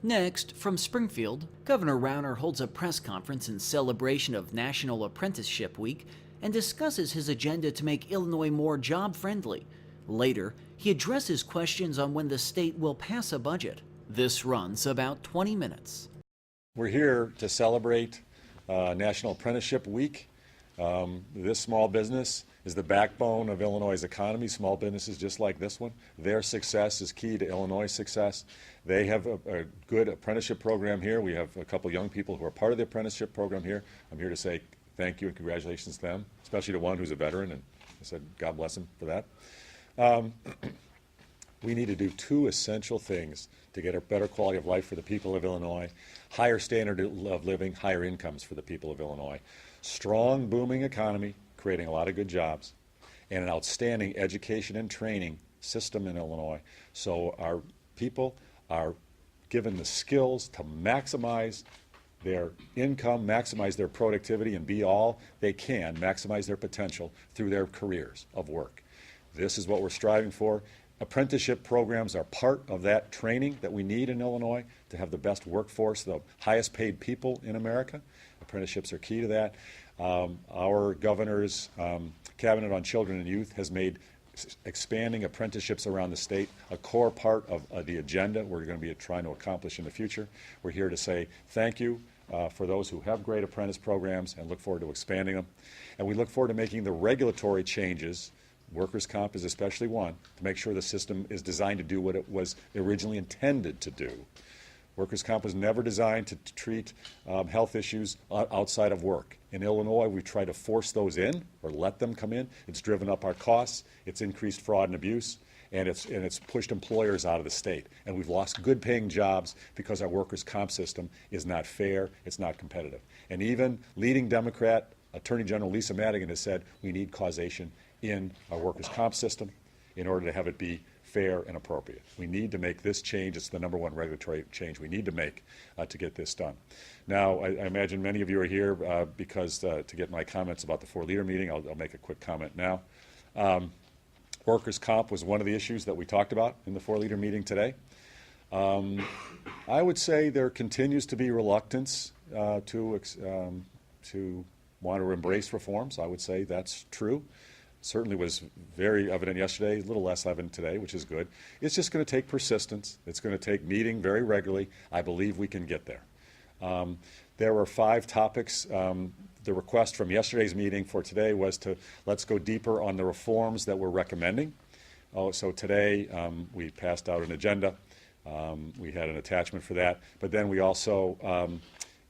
Next, from Springfield, Governor Rauner holds a press conference in celebration of National Apprenticeship Week and discusses his agenda to make Illinois more job-friendly. Later, he addresses questions on when the state will pass a budget. This runs about 20 minutes. We're here to celebrate National Apprenticeship Week. This small business is the backbone of Illinois' economy. Small businesses just like this one, their success is key to Illinois' success. They have a good apprenticeship program here. We have a couple young people who are part of the apprenticeship program here. I'm here to say thank you and congratulations to them, especially to one who's a veteran, and I said God bless him for that. We need to do two essential things to get a better quality of life for the people of Illinois, higher standard of living, higher incomes for the people of Illinois, strong, booming economy, creating a lot of good jobs, and an outstanding education and training system in Illinois, so our people are given the skills to maximize their income, maximize their productivity, and be all they can, maximize their potential through their careers of work. This is what we're striving for. Apprenticeship programs are part of that training that we need in Illinois to have the best workforce, the highest paid people in America. Apprenticeships are key to that. Our governor's Cabinet on Children and Youth has made expanding apprenticeships around the state a core part of the agenda we're going to be trying to accomplish in the future. We're here to say thank you for those who have great apprentice programs and look forward to expanding them. And we look forward to making the regulatory changes. Workers' comp is especially one, to make sure the system is designed to do what it was originally intended to do. Workers' comp was never designed to treat health issues outside of work. In Illinois, we try to force those in or let them come in. It's driven up our costs, it's increased fraud and abuse, and it's pushed employers out of the state. And we've lost good paying jobs because our workers' comp system is not fair, it's not competitive. And even leading Democrat Attorney General Lisa Madigan has said we need causation in our workers' comp system in order to have it be fair and appropriate. We need to make this change. It's the #1 regulatory change we need to make to get this done. Now, I imagine many of you are here because to get my comments about the 4-leader meeting. I'll make a quick comment now. Workers' comp was one of the issues that we talked about in the 4-leader meeting today. I would say there continues to be reluctance to want to embrace reforms. I would say that's true. Certainly was very evident yesterday, a little less evident today, which is good. It's just going to take persistence. It's going to take meeting very regularly. I believe we can get there. There were 5 topics. The request from yesterday's meeting for today was to let's go deeper on the reforms that we're recommending. So today we passed out an agenda. We had an attachment for that. But then we also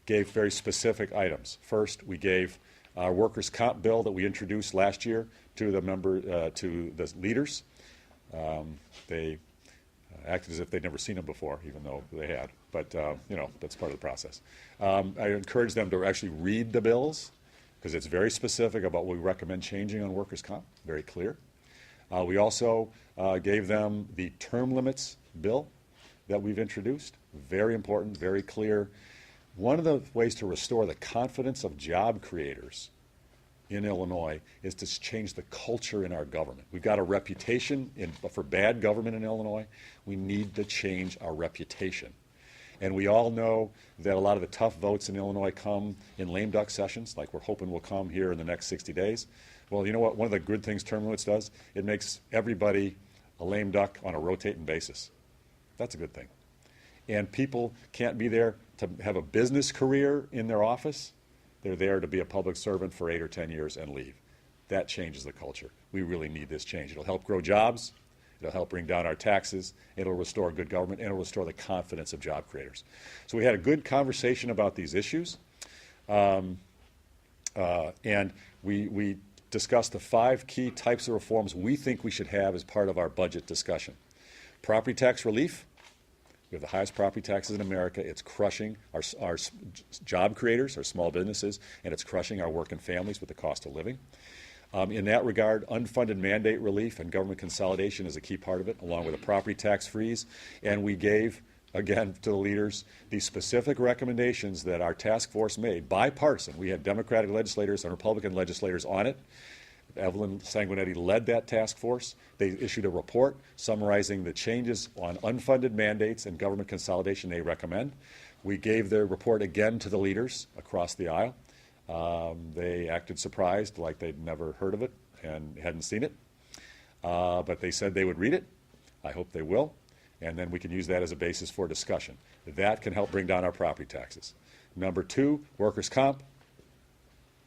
gave very specific items. First, we gave our workers' comp bill that we introduced last year to the leaders. They acted as if they'd never seen them before, even though they had. But you know, that's part of the process. I encourage them to actually read the bills because it's very specific about what we recommend changing on workers' comp. Very clear. We also gave them the term limits bill that we've introduced. Very important, very clear. One of the ways to restore the confidence of job creators in Illinois is to change the culture in our government. We've got a reputation for bad government in Illinois. We need to change our reputation. And we all know that a lot of the tough votes in Illinois come in lame duck sessions, like we're hoping will come here in the next 60 days. Well, you know what? One of the good things term limits does, it makes everybody a lame duck on a rotating basis. That's a good thing. And people can't be there to have a business career in their office. They're there to be a public servant for 8 or 10 years and leave. That changes the culture. We really need this change. It'll help grow jobs. It'll help bring down our taxes. It'll restore good government, and it'll restore the confidence of job creators. So we had a good conversation about these issues. And we discussed the 5 key types of reforms we think we should have as part of our budget discussion. Property tax relief. We have the highest property taxes in America. It's crushing our job creators, our small businesses, and it's crushing our working families with the cost of living. In that regard, unfunded mandate relief and government consolidation is a key part of it, along with a property tax freeze. And we gave, again, to the leaders, the specific recommendations that our task force made, bipartisan. We had Democratic legislators and Republican legislators on it. Evelyn Sanguinetti led that task force. They issued a report summarizing the changes on unfunded mandates and government consolidation they recommend. We gave the report again to the leaders across the aisle. They acted surprised, like they'd never heard of it and hadn't seen it. But they said they would read it. I hope they will. And then we can use that as a basis for discussion. That can help bring down our property taxes. Number two, workers' comp.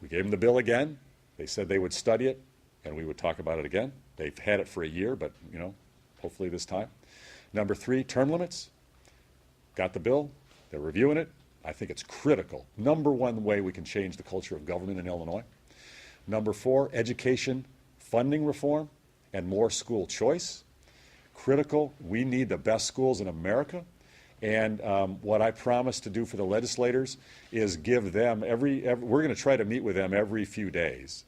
We gave them the bill again. They said they would study it, and we would talk about it again. They've had it for a year, but, you know, hopefully this time. Number three, term limits. Got the bill. They're reviewing it. I think it's critical. Number one way we can change the culture of government in Illinois. Number four, education funding reform and more school choice. Critical. We need the best schools in America. And what I promise to do for the legislators is give them we're going to try to meet with them every few days.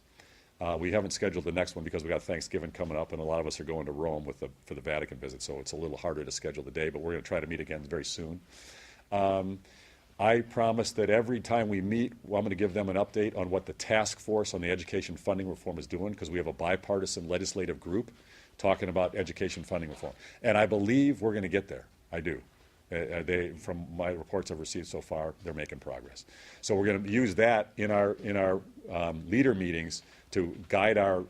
We haven't scheduled the next one because we got Thanksgiving coming up, and a lot of us are going to Rome for the Vatican visit, so it's a little harder to schedule the day, but we're going to try to meet again very soon. I promise that every time we meet, I'm going to give them an update on what the task force on the education funding reform is doing, because we have a bipartisan legislative group talking about education funding reform. And I believe we're going to get there. I do. From my reports I've received so far, they're making progress. So we're going to use that in our leader meetings to guide our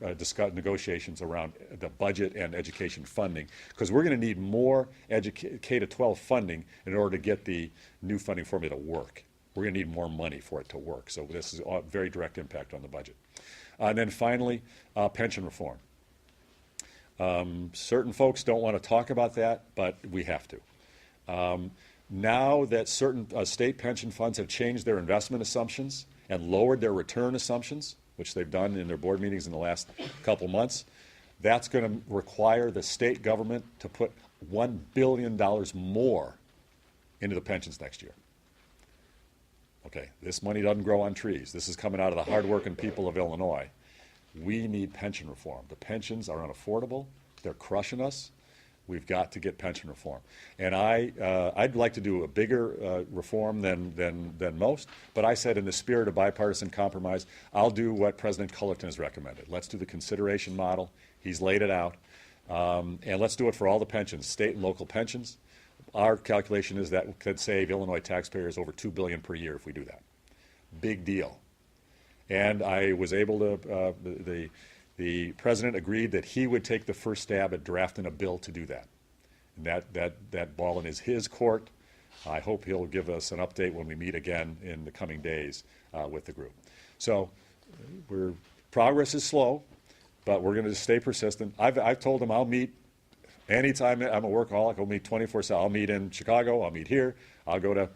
negotiations around the budget and education funding, because we're going to need more K-12 funding in order to get the new funding formula to work. We're going to need more money for it to work. So this is a very direct impact on the budget. And then finally, pension reform. Certain folks don't want to talk about that, but we have to. Now that certain state pension funds have changed their investment assumptions and lowered their return assumptions, which they've done in their board meetings in the last couple months, that's going to require the state government to put $1 billion more into the pensions next year. Okay, this money doesn't grow on trees. This is coming out of the hardworking people of Illinois. We need pension reform. The pensions are unaffordable. They're crushing us. We've got to get pension reform. And I'd like to do a bigger reform than most, but I said in the spirit of bipartisan compromise, I'll do what President Cullerton has recommended. Let's do the consideration model. He's laid it out. And let's do it for all the pensions, state and local pensions. Our calculation is that could save Illinois taxpayers over $2 billion per year if we do that. Big deal. And I was able to, the president agreed that he would take the first stab at drafting a bill to do that. And that ball is his court. I hope he'll give us an update when we meet again in the coming days with the group. So progress is slow, but we're going to stay persistent. I've told him I'll meet anytime. I'm a workaholic. I'll meet 24/7. I'll meet in Chicago. I'll meet here. I'll go to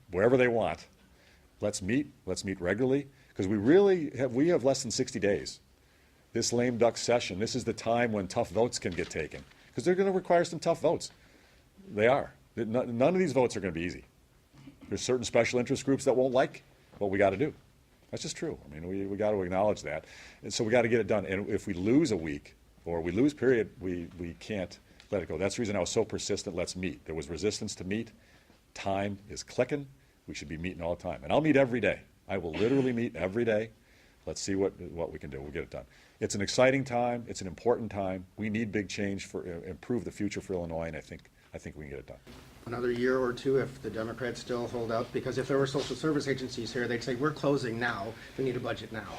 wherever they want. Let's meet regularly, because we have less than 60 days. This lame duck session, this is the time when tough votes can get taken, because they're going to require some tough votes. They are. None of these votes are going to be easy. There's certain special interest groups that won't like what we got to do. That's just true. I mean, we got to acknowledge that. And so we got to get it done. And if we lose a week or we lose period, we can't let it go. That's the reason I was so persistent. Let's meet. There was resistance to meet. Time is clicking. We should be meeting all the time. And I'll meet every day. I will literally meet every day. Let's see what we can do. We'll get it done. It's an exciting time. It's an important time. We need big change for improve the future for Illinois, and I think we can get it done. Another year or two if the Democrats still hold out, because if there were social service agencies here, they'd say, we're closing now. We need a budget now.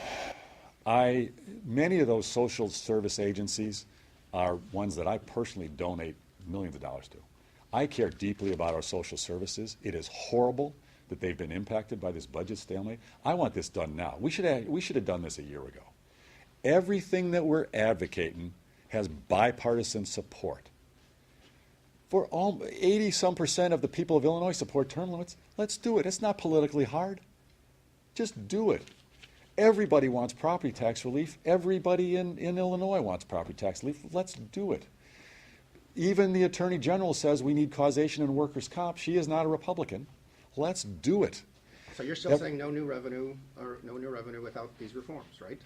Many of those social service agencies are ones that I personally donate millions of dollars to. I care deeply about our social services. It is horrible that they've been impacted by this budget stalemate. I want this done now. We should have done this a year ago. Everything that we're advocating has bipartisan support. For 80-some% of the people of Illinois support term limits. Let's do it. It's not politically hard. Just do it. Everybody wants property tax relief. Everybody in Illinois wants property tax relief. Let's do it. Even the Attorney General says we need causation in workers' comp. She is not a Republican. Let's do it. So you're still saying no new revenue without these reforms, right?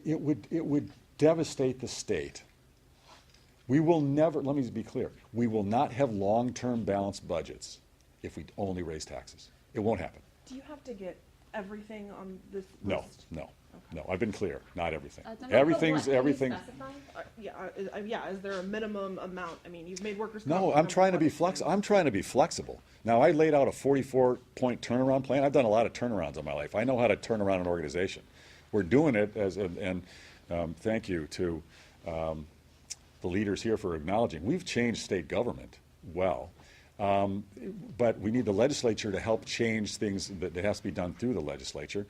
It would devastate the state. We will never, let me be clear, we will not have long-term balanced budgets if we only raise taxes. It won't happen. Do you have to get everything on this No, list? no, no. I've been clear. Not everything. Everything. Everything. Is there a minimum amount? I mean, you've made workers' No, comp I'm trying to be number one. flexible. I'm trying to be flexible. Now, I laid out a 44-point turnaround plan. I've done a lot of turnarounds in my life. I know how to turn around an organization. We're doing it thank you to the leaders here for acknowledging we've changed state government well. But we need the legislature to help change things that has to be done through the legislature.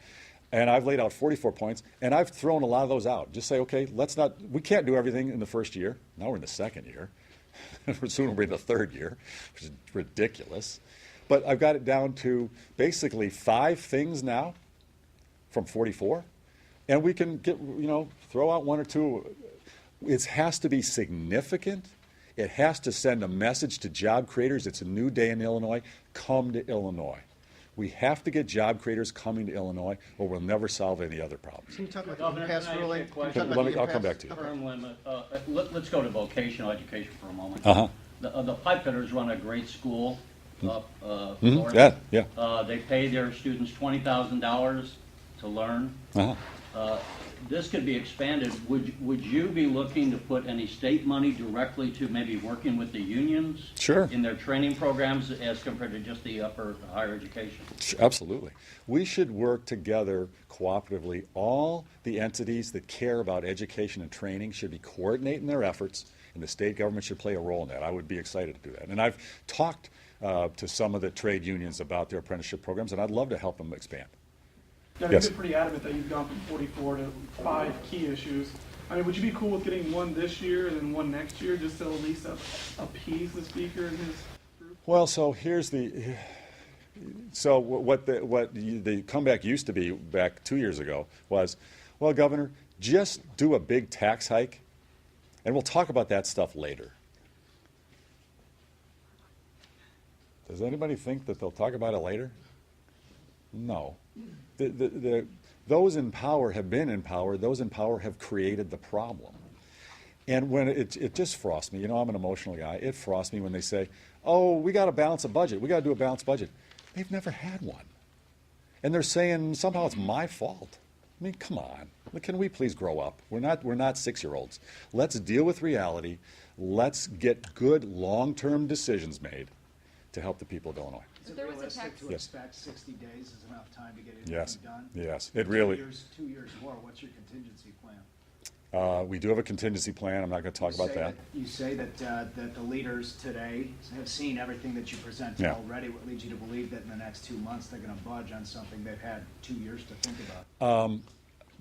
And I've laid out 44 points, and I've thrown a lot of those out. Just say, okay, we can't do everything in the first year. Now we're in the second year. Soon we'll be in the third year, which is ridiculous. But I've got it down to basically 5 things now from 44. And we can throw out 1 or 2. It has to be significant. It has to send a message to job creators. It's a new day in Illinois. Come to Illinois. We have to get job creators coming to Illinois, or we'll never solve any other problems. Can you talk about Governor, the impasse can I ask you a ruling? Can you question? talk about the I'll come impasse? back to you. Term limit, let's go to vocational education for a moment. Uh-huh. The pipe fitters run a great school up Mhm. north. Yeah. They pay their students $20,000 to learn. Uh-huh. This could be expanded. Would you be looking to put any state money directly to maybe working with the unions? Sure. In their training programs as compared to just the higher education? Absolutely. We should work together cooperatively. All the entities that care about education and training should be coordinating their efforts, and the state government should play a role in that. I would be excited to do that. And I've talked to some of the trade unions about their apprenticeship programs, and I'd love to help them expand. Devin, Yes. you've been pretty adamant that you've gone from 44 to 5 key issues. I mean, would you be cool with getting 1 this year and then 1 next year, just to at least appease the speaker and his group? Well, so what the comeback used to be back 2 years ago was, well, Governor, just do a big tax hike, and we'll talk about that stuff later. Does anybody think that they'll talk about it later? No. Those in power have been in power. Those in power have created the problem. And when it just frosts me, I'm an emotional guy. It frosts me when they say, oh, we got to balance a budget. We got to do a balanced budget. They've never had one. And they're saying somehow it's my fault. I mean, come on. Can we please grow up? We're not 6-year-olds. Let's deal with reality. Let's get good long-term decisions made to help the people of Illinois. Is it realistic to Yes. expect 60 days is enough time to get Yes. anything done? Yes. It really. 2 years more, what's your contingency plan? We do have a contingency plan. I'm not going to talk about that. You say that the leaders today have seen everything that you presented Yeah. already. What leads you to believe that in the next 2 months they're going to budge on something they've had 2 years to think about?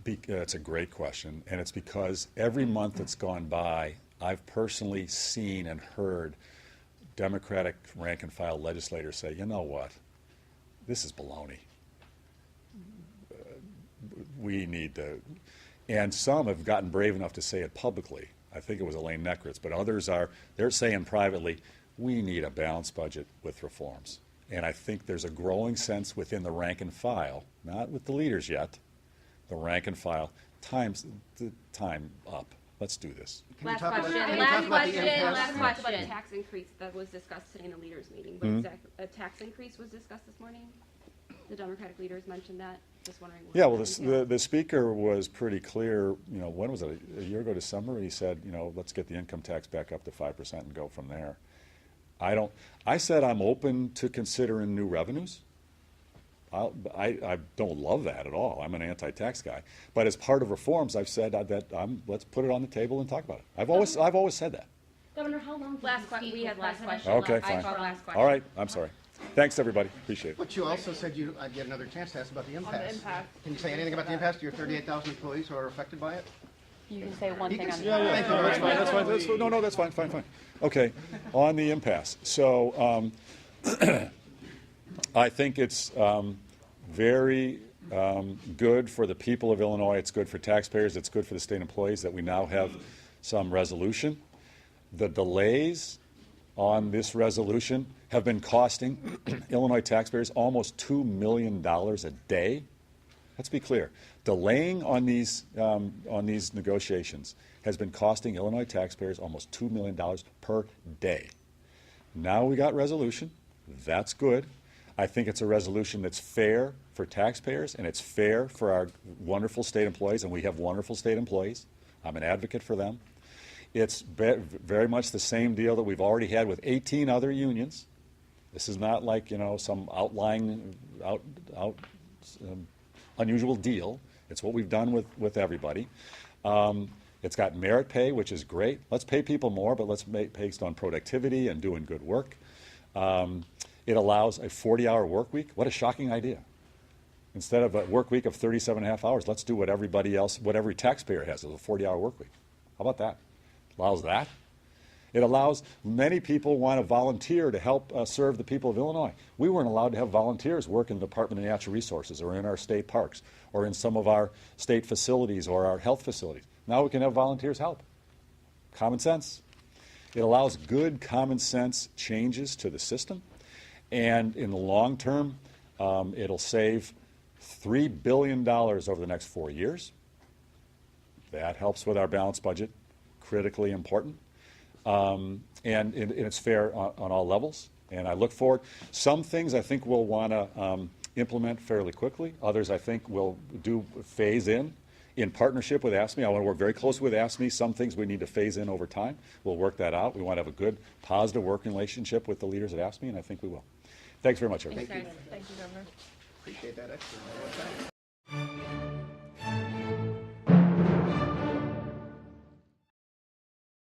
It's a great question, and it's because every month that's gone by, I've personally seen and heard Democratic rank-and-file legislators say, you know what, this is baloney. We need to, and some have gotten brave enough to say it publicly. I think it was Elaine Nekritz, but others they're saying privately, we need a balanced budget with reforms. And I think there's a growing sense within the rank and file, not with the leaders yet, the rank and file, time up. Let's do this. Can you Last talk about- question, can you last talk about the question, impasse? last About a question. tax increase that was discussed today in a leaders meeting. Mm-hmm. What exactly, a tax increase was discussed this morning? The Democratic leaders mentioned that. Just wondering. what Yeah, well, that entails. the speaker was pretty clear, when was it, a year ago to summer? He said, let's get the income tax back up to 5% and go from there. I said I'm open to considering new revenues. I don't love that at all. I'm an anti-tax guy. But as part of reforms, I've said let's put it on the table and talk about it. I've always said that. Governor, how long? We had last question. Okay, I fine. called last question. All right, I'm sorry. Thanks, everybody. Appreciate it. But you also said I'd get another chance to ask about the impasse. impasse. Can you say anything about the impasse to your 38,000 employees who are affected by it? You can say one You thing can on say- the. Yeah, Thank you. that's fine, that's fine. That's fine. Okay, on the impasse. So I think it's very good for the people of Illinois. It's good for taxpayers. It's good for the state employees that we now have some resolution. The delays on this resolution have been costing Illinois taxpayers almost $2 million a day. Let's be clear. Delaying on these negotiations has been costing Illinois taxpayers almost $2 million per day. Now we got resolution. That's good. I think it's a resolution that's fair for taxpayers, and it's fair for our wonderful state employees, and we have wonderful state employees. I'm an advocate for them. It's very much the same deal that we've already had with 18 other unions. This is not like, you know, some unusual deal. It's what we've done with everybody. It's got merit pay, which is great. Let's pay people more, but let's make based on productivity and doing good work. It allows a 40-hour work week. What a shocking idea. Instead of a work week of 37.5 hours, let's do what everybody else, what every taxpayer has, is a 40-hour work week. How about that? Allows that. It allows, many people want to volunteer to help serve the people of Illinois. We weren't allowed to have volunteers work in the Department of Natural Resources or in our state parks or in some of our state facilities or our health facilities. Now we can have volunteers help. Common sense. It allows good common sense changes to the system, and in the long term, it'll save $3 billion over the next 4 years. That helps with our balanced budget, critically important. And it's fair on all levels. And I look forward. Some things I think we'll want to implement fairly quickly. Others I think we'll do phase in partnership with AFSCME. I want to work very closely with AFSCME. Some things we need to phase in over time. We'll work that out. We want to have a good, positive working relationship with the leaders at AFSCME, and I think we will. Thanks very much, everybody. Thanks, guys. Thank you, Governor. Appreciate that extra.